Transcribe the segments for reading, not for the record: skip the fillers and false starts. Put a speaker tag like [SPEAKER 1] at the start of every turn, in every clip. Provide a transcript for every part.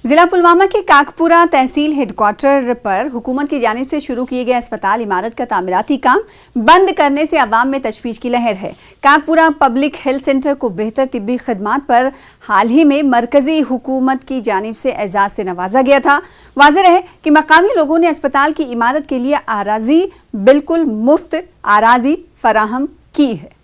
[SPEAKER 1] ضلع پلوامہ کے کاکپورہ تحصیل head quarter پر حکومت کی جانب سے شروع کیے گئے اسپتال عمارت کا تعمیراتی کام بند کرنے سے عوام میں تشویش کی لہر ہے۔ کاکپورہ پبلک ہیلتھ سینٹر کو بہتر طبی خدمات پر حال ہی میں مرکزی حکومت کی جانب سے اعزاز سے نوازا گیا تھا۔ واضح رہے کہ مقامی لوگوں نے اسپتال کی عمارت کے لیے اراضی بالکل مفت اراضی فراہم کی ہے۔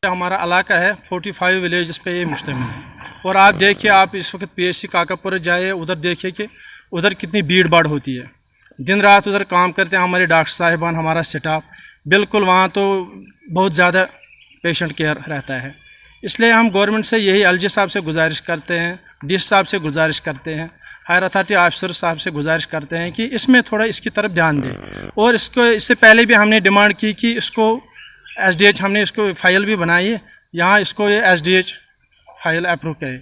[SPEAKER 2] ہمارا علاقہ ہے 45 ولیجز پہ یہ مشتمل ہے، اور آپ دیکھیے، آپ اس وقت پی ایس سی کاکاپور جائے، ادھر دیکھیے کہ ادھر کتنی بھیڑ بھاڑ ہوتی ہے۔ دن رات ادھر کام کرتے ہیں ہمارے ڈاکٹر صاحبان، ہمارا سٹاف، بالکل وہاں تو بہت زیادہ پیشنٹ کیئر رہتا ہے۔ اس لیے ہم گورنمنٹ سے یہی ایل جی صاحب سے گزارش کرتے ہیں، ڈی سی صاحب سے گزارش کرتے ہیں، ہائر اتھارٹی آفیسر صاحب سے گزارش کرتے ہیں کہ اس میں تھوڑا اس کی طرف دھیان دیں۔ اور اس سے پہلے بھی ہم نے ڈیمانڈ کی کہ اس کو ایس ڈی ایچ، ہم نے اس کو فائل بھی بنائی ہے، یہاں اس کو یہ S D H file approve کرے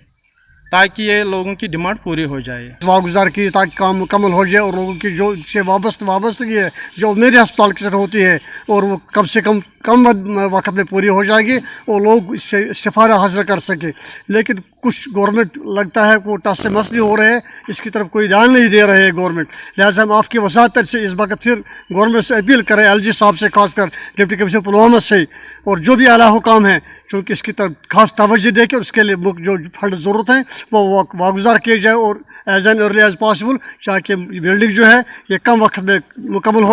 [SPEAKER 2] تاکہ یہ لوگوں کی ڈیمانڈ پوری ہو جائے۔
[SPEAKER 3] واگزار کی تاکہ کام مکمل ہو جائے اور لوگوں کی جو اس سے وابستگی ہے جو میرے ہسپتال کے ساتھ ہوتی ہے، اور وہ کم سے کم وقت میں پوری ہو جائے گی اور لوگ اس سے استفادہ حاصل کر سکے۔ لیکن کچھ گورنمنٹ لگتا ہے کہ وہ ٹس سے مس نہیں ہو رہے ہیں، اس کی طرف کوئی دھیان نہیں دے رہے ہیں گورنمنٹ۔ لہٰذا ہم آپ کی وساطت سے اس وقت پھر گورنمنٹ سے اپیل کریں، ایل جی صاحب سے، خاص کر ڈپٹی کمشنر پلوامہ سے، اور جو بھی اعلیٰ حکام ہیں، چونکہ اس کی طرف خاص توجہ دے کے اس کے لیے جو فنڈ ضرورت ہیں وہ واگزار کیے جائے، اور as an early as possible, تاکہ بلڈنگ جو ہے یہ کم وقت میں مکمل ہو۔